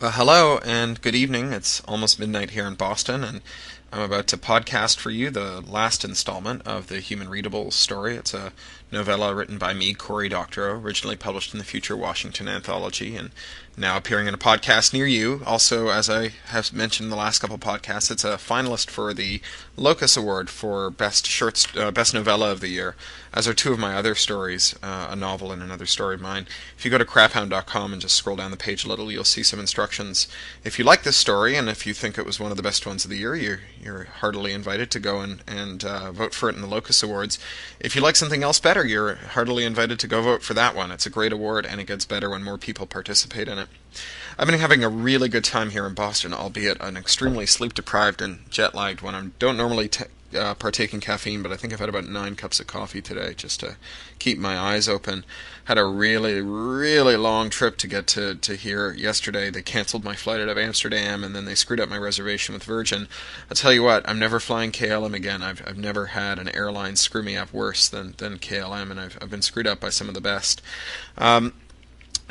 Well, hello and good evening. It's almost midnight here in Boston, and I'm about to podcast for you the last installment of the Human Readable story. It's a novella written by me, Cory Doctorow, originally published in the Future Washington anthology, and now appearing in a podcast near you. Also, as I have mentioned in the last couple of podcasts, it's a finalist for the Locus Award for Best Novella of the Year, as are two of my other stories, a novel and another story of mine. If you go to craphound.com and just scroll down the page a little, you'll see some instructions. If you like this story and if you think it was one of the best ones of the year, you're heartily invited to go and vote for it in the Locus Awards. If you like something else better, you're heartily invited to go vote for that one. It's a great award, and it gets better when more people participate in it. I've been having a really good time here in Boston, albeit an extremely sleep-deprived and jet-lagged one. I don't normally partake in caffeine, but I think I've had about 9 cups of coffee today just to keep my eyes open. Had a really, really long trip to get to here yesterday. They canceled my flight out of Amsterdam, and then they screwed up my reservation with Virgin. I'll tell you what, I'm never flying KLM again. I've never had an airline screw me up worse than KLM, and I've been screwed up by some of the best.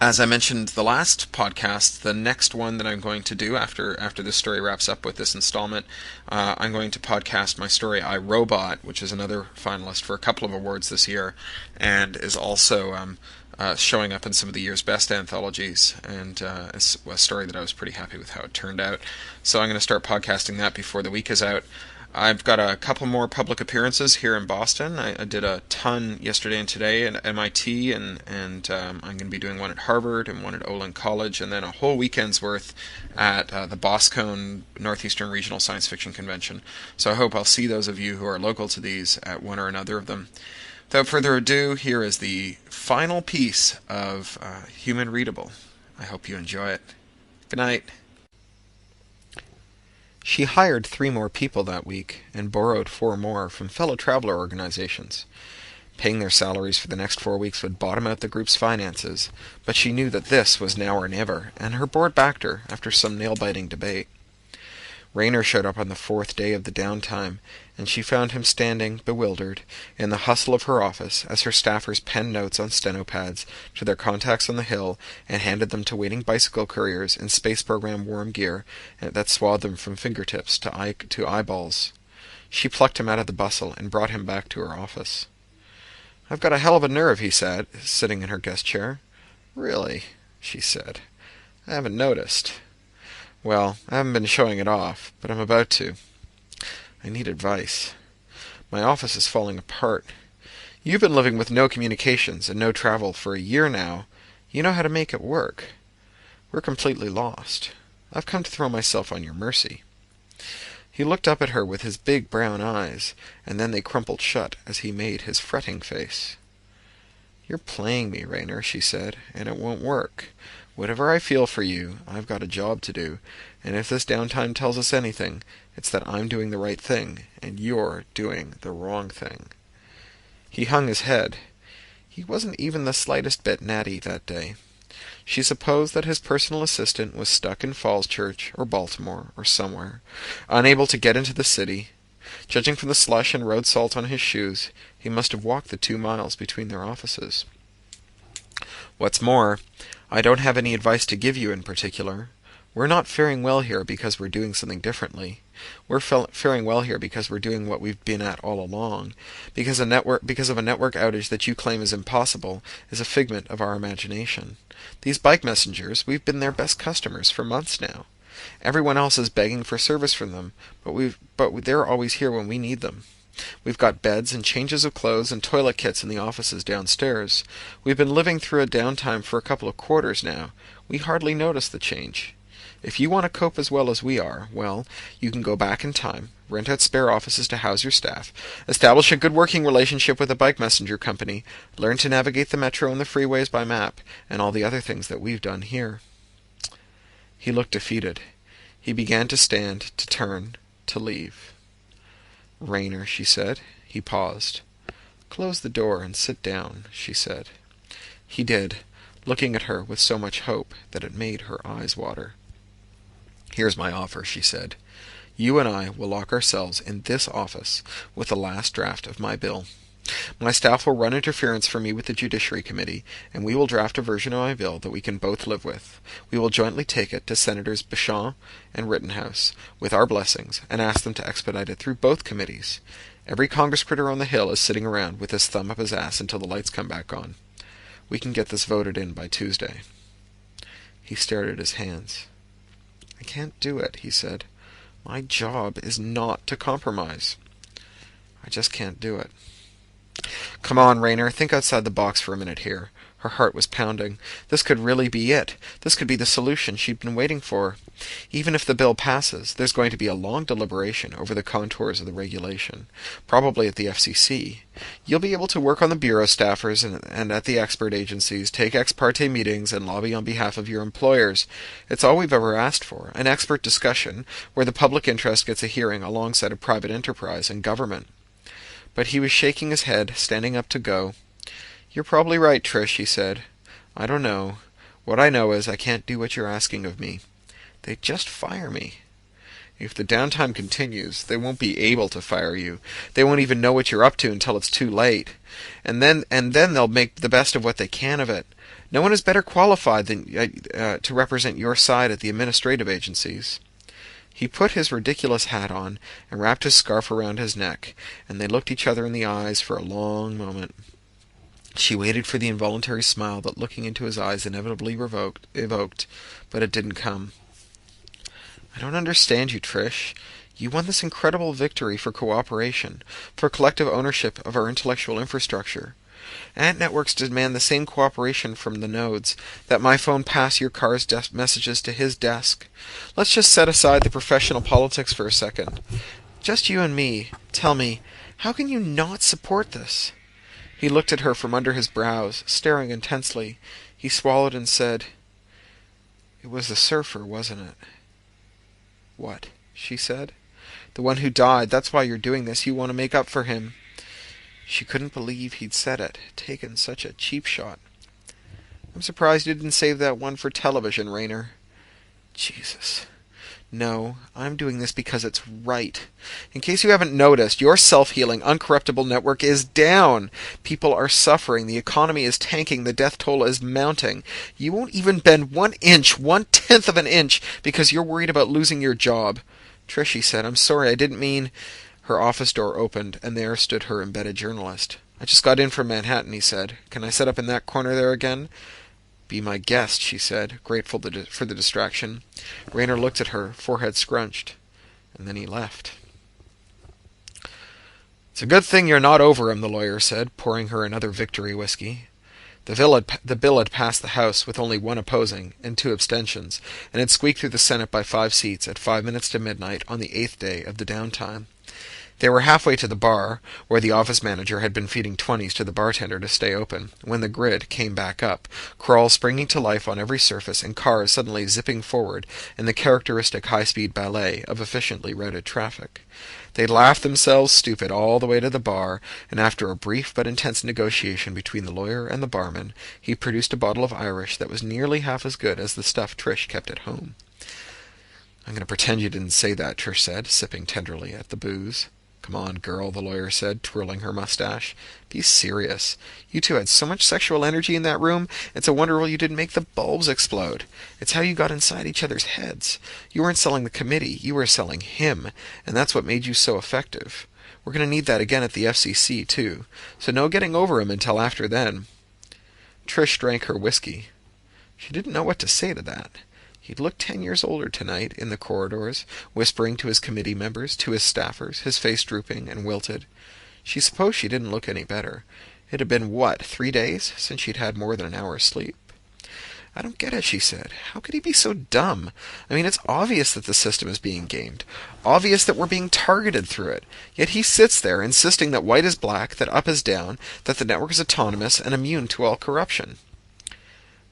As I mentioned the last podcast, the next one that I'm going to do after this story wraps up with this installment, I'm going to podcast my story I, Robot, which is another finalist for a couple of awards this year, and is also showing up in some of the year's best anthologies, and it's a story that I was pretty happy with how it turned out. So I'm going to start podcasting that before the week is out. I've got a couple more public appearances here in Boston. I did a ton yesterday and today at MIT, and I'm going to be doing one at Harvard and one at Olin College, and then a whole weekend's worth at the Boscone Northeastern Regional Science Fiction Convention. So I hope I'll see those of you who are local to these at one or another of them. Without further ado, here is the final piece of Human Readable. I hope you enjoy it. Good night. She hired 3 more people that week and borrowed 4 more from fellow traveler organizations. Paying their salaries for the next 4 weeks would bottom out the group's finances, but she knew that this was now or never, and her board backed her after some nail-biting debate. Rayner showed up on the 4th day of the downtime, and she found him standing, bewildered, in the hustle of her office as her staffers penned notes on steno-pads to their contacts on the Hill and handed them to waiting bicycle couriers in space program warm gear that swathed them from fingertips to eyeballs. She plucked him out of the bustle and brought him back to her office. "I've got a hell of a nerve," he said, sitting in her guest chair. "Really?" she said. "I haven't noticed." "Well, I haven't been showing it off, but I'm about to. I need advice. My office is falling apart. You've been living with no communications and no travel for a year now. You know how to make it work. We're completely lost. I've come to throw myself on your mercy." He looked up at her with his big brown eyes, and then they crumpled shut as he made his fretting face. "You're playing me, Rayner," she said, "and it won't work. Whatever I feel for you, I've got a job to do, and if this downtime tells us anything, it's that I'm doing the right thing, and you're doing the wrong thing." He hung his head. He wasn't even the slightest bit natty that day. She supposed that his personal assistant was stuck in Falls Church or Baltimore or somewhere, unable to get into the city. Judging from the slush and road salt on his shoes, he must have walked the 2 miles between their offices. "What's more, I don't have any advice to give you in particular. We're not faring well here because we're doing something differently. We're faring well here because we're doing what we've been at all along. Because of a network outage that you claim is impossible is a figment of our imagination. These bike messengers, we've been their best customers for months now. Everyone else is begging for service from them, but they're always here when we need them. We've got beds and changes of clothes and toilet kits in the offices downstairs. We've been living through a downtime for a couple of quarters now. We hardly notice the change. If you want to cope as well as we are, well, you can go back in time, rent out spare offices to house your staff, establish a good working relationship with a bike messenger company, learn to navigate the metro and the freeways by map, and all the other things that we've done here." He looked defeated. He began to stand, to turn, to leave. "Rayner," she said. He paused. "Close the door and sit down," she said. He did, looking at her with so much hope that it made her eyes water. "Here's my offer," she said. "You and I will lock ourselves in this office with the last draft of my bill. My staff will run interference for me with the Judiciary Committee, and we will draft a version of my bill that we can both live with. We will jointly take it to Senators Beauchamp and Rittenhouse, with our blessings, and ask them to expedite it through both committees. Every Congress critter on the Hill is sitting around with his thumb up his ass until the lights come back on. We can get this voted in by Tuesday." He stared at his hands. "I can't do it," he said. "My job is not to compromise. I just can't do it." "Come on, Rayner, think outside the box for a minute here." Her heart was pounding. This could really be it. This could be the solution she'd been waiting for. Even if the bill passes, there's going to be a long deliberation over the contours of the regulation, probably at the FCC. You'll be able to work on the bureau staffers and at the expert agencies, take ex parte meetings, and lobby on behalf of your employers. It's all we've ever asked for, an expert discussion where the public interest gets a hearing alongside of private enterprise and government. But he was shaking his head, standing up to go. "You're probably right, Trish," he said. "I don't know. What I know is I can't do what you're asking of me. They'd just fire me." "If the downtime continues, they won't be able to fire you. They won't even know what you're up to until it's too late. And then they'll make the best of what they can of it. No one is better qualified than to represent your side at the administrative agencies." He put his ridiculous hat on and wrapped his scarf around his neck, and they looked each other in the eyes for a long moment. She waited for the involuntary smile that looking into his eyes inevitably evoked, but it didn't come. "I don't understand you, Trish. You won this incredible victory for cooperation, for collective ownership of our intellectual infrastructure. Ant networks demand the same cooperation from the nodes, that my phone pass your car's messages to his desk. Let's just set aside the professional politics for a second. Just you and me. Tell me, how can you not support this?" He looked at her from under his brows, staring intensely. He swallowed and said, "It was the surfer, wasn't it?" "What?" she said. "The one who died. That's why you're doing this. You want to make up for him." She couldn't believe he'd said it, taken such a cheap shot. "I'm surprised you didn't save that one for television, Rayner." Jesus. "No, I'm doing this because it's right. In case you haven't noticed, your self-healing, uncorruptible network is down. People are suffering. The economy is tanking. The death toll is mounting. You won't even bend 1 inch, 1/10 of an inch, because you're worried about losing your job." "Trish," he said, "I'm sorry, I didn't mean—" Her office door opened, and there stood her embedded journalist. "I just got in from Manhattan," he said. "Can I set up in that corner there again?" "Be my guest," she said, grateful for the distraction. Rayner looked at her, forehead scrunched, and then he left. "It's a good thing you're not over him," the lawyer said, pouring her another victory whiskey. The bill had passed the House with only one opposing and 2 abstentions, and had squeaked through the Senate by 5 seats at 5 minutes to midnight on the 8th day of the downtime. They were halfway to the bar, where the office manager had been feeding 20s to the bartender to stay open, when the grid came back up, crawls springing to life on every surface, and cars suddenly zipping forward in the characteristic high-speed ballet of efficiently routed traffic. They laughed themselves stupid all the way to the bar, and after a brief but intense negotiation between the lawyer and the barman, he produced a bottle of Irish that was nearly half as good as the stuff Trish kept at home. "I'm going to pretend you didn't say that," Trish said, sipping tenderly at the booze. "Come on, girl," the lawyer said, twirling her mustache. "Be serious. You two had so much sexual energy in that room, it's a wonder you didn't make the bulbs explode. It's how you got inside each other's heads. You weren't selling the committee, you were selling him, and that's what made you so effective. We're going to need that again at the FCC, too, so no getting over him until after then." Trish drank her whiskey. She didn't know what to say to that. He'd looked 10 years older tonight, in the corridors, whispering to his committee members, to his staffers, his face drooping and wilted. She supposed she didn't look any better. It had been, 3 days since she'd had more than an hour's sleep. "I don't get it," she said. "How could he be so dumb? I mean, it's obvious that the system is being gamed. Obvious that we're being targeted through it. Yet he sits there, insisting that white is black, that up is down, that the network is autonomous and immune to all corruption."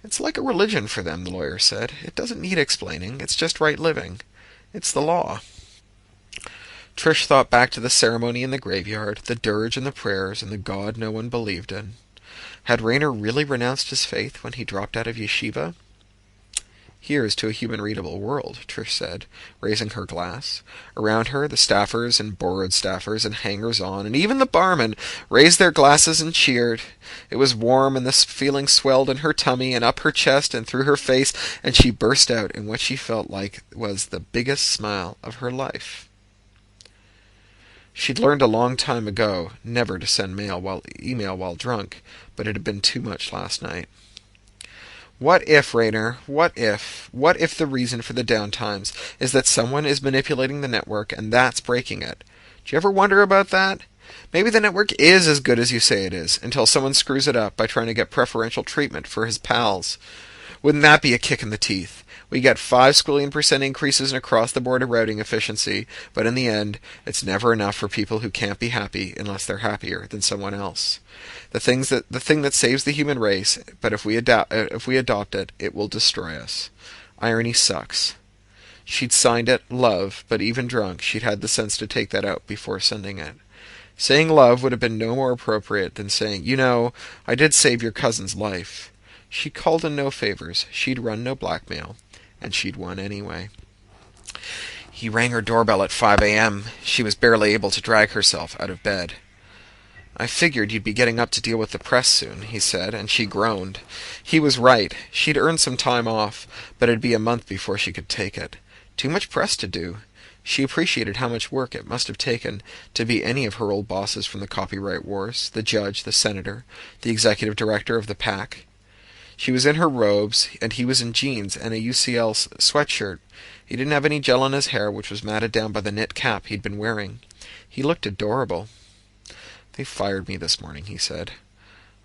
"It's like a religion for them," the lawyer said. "It doesn't need explaining. It's just right living. It's the law." Trish thought back to the ceremony in the graveyard, the dirge and the prayers, and the God no one believed in. Had Rayner really renounced his faith when he dropped out of yeshiva? Here's to a human readable world, Trish said, raising her glass. Around her, the staffers and borrowed staffers and hangers-on, and even the barman, raised their glasses and cheered. It was warm, and this feeling swelled in her tummy and up her chest and through her face, and she burst out in what she felt like was the biggest smile of her life. She'd learned a long time ago never to send email while drunk, but it had been too much last night. What if, Raynor, what if the reason for the downtimes is that someone is manipulating the network and that's breaking it? Do you ever wonder about that? Maybe the network is as good as you say it is, until someone screws it up by trying to get preferential treatment for his pals. Wouldn't that be a kick in the teeth? We get 5 squillion% increases in across-the-board routing efficiency, but in the end, it's never enough for people who can't be happy unless they're happier than someone else. The thing that saves the human race, but if we adopt it, it will destroy us. Irony sucks. She'd signed it, love, but even drunk, she'd had the sense to take that out before sending it. Saying love would have been no more appropriate than saying, I did save your cousin's life. She'd called in no favors, she'd run no blackmail, and she'd won anyway. He rang her doorbell at 5 a.m. She was barely able to drag herself out of bed. I figured you'd be getting up to deal with the press soon, he said, and she groaned. He was right. She'd earned some time off, but it'd be a month before she could take it. Too much press to do. She appreciated how much work it must have taken to be any of her old bosses from the copyright wars, the judge, the senator, the executive director of the PAC. She was in her robes, and he was in jeans and a UCL sweatshirt. He didn't have any gel in his hair, which was matted down by the knit cap he'd been wearing. He looked adorable. They fired me this morning, he said.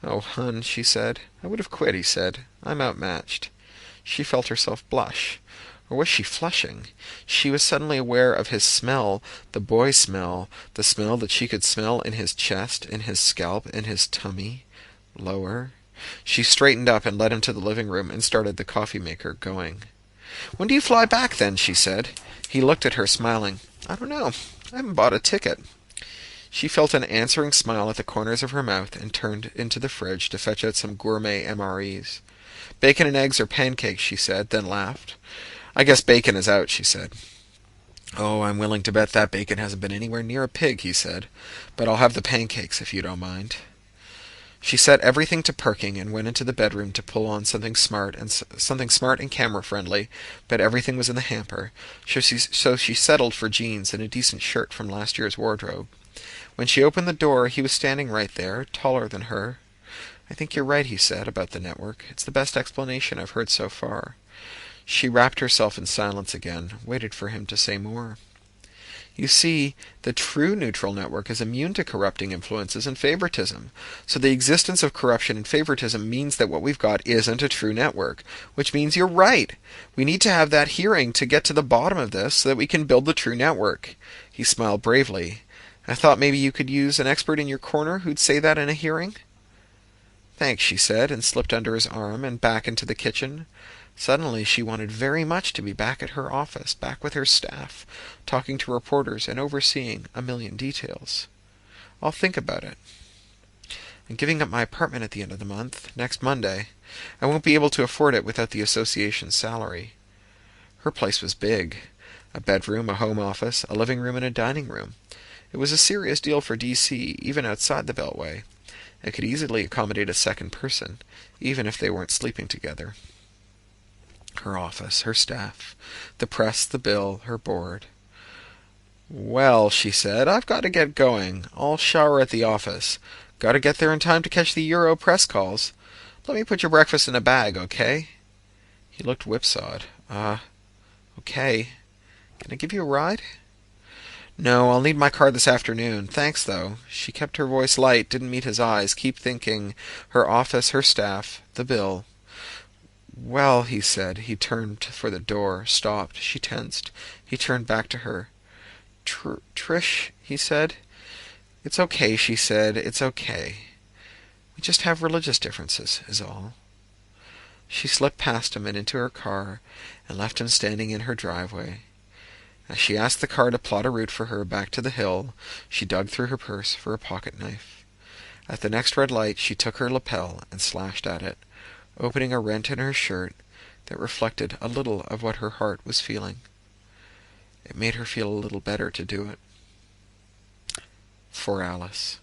Oh, hun, she said. I would have quit, he said. I'm outmatched. She felt herself blush. Or was she flushing? She was suddenly aware of his smell, the boy smell, the smell that she could smell in his chest, in his scalp, in his tummy. Lower. She straightened up and led him to the living room and started the coffee maker going. When do you fly back, then? She said. He looked at her, smiling. I don't know. I haven't bought a ticket. She felt an answering smile at the corners of her mouth and turned into the fridge to fetch out some gourmet MREs. Bacon and eggs or pancakes, she said, then laughed. I guess bacon is out, she said. Oh, I'm willing to bet that bacon hasn't been anywhere near a pig, he said. But I'll have the pancakes if you don't mind. She set everything to perking and went into the bedroom to pull on something smart and camera-friendly, but everything was in the hamper, so she settled for jeans and a decent shirt from last year's wardrobe. When she opened the door, he was standing right there, taller than her. I think you're right, he said, about the network. It's the best explanation I've heard so far. She wrapped herself in silence again, waited for him to say more. You see, the true neutral network is immune to corrupting influences and favoritism. So the existence of corruption and favoritism means that what we've got isn't a true network, which means you're right. We need to have that hearing to get to the bottom of this so that we can build the true network. He smiled bravely. I thought maybe you could use an expert in your corner who'd say that in a hearing. Thanks, she said, and slipped under his arm and back into the kitchen. Suddenly she wanted very much to be back at her office, back with her staff, talking to reporters and overseeing a million details. I'll think about it. I'm giving up my apartment at the end of the month, next Monday. I won't be able to afford it without the association's salary. Her place was big. A bedroom, a home office, a living room, and a dining room. It was a serious deal for D.C., even outside the Beltway. It could easily accommodate a second person, even if they weren't sleeping together. Her office, her staff, the press, the bill, her board. Well, she said, I've got to get going. I'll shower at the office. Got to get there in time to catch the Euro press calls. Let me put your breakfast in a bag, okay? He looked whipsawed. Okay. Can I give you a ride? No, I'll need my car this afternoon. Thanks, though. She kept her voice light, didn't meet his eyes, keep thinking. Her office, her staff, the bill. Well, he said. He turned for the door, stopped. She tensed. He turned back to her. Trish, he said. It's okay, she said. It's okay. We just have religious differences, is all. She slipped past him and into her car and left him standing in her driveway. As she asked the car to plot a route for her back to the hill, she dug through her purse for a pocket knife. At the next red light, she took her lapel and slashed at it, opening a rent in her shirt, that reflected a little of what her heart was feeling. It made her feel a little better to do it. For Alice.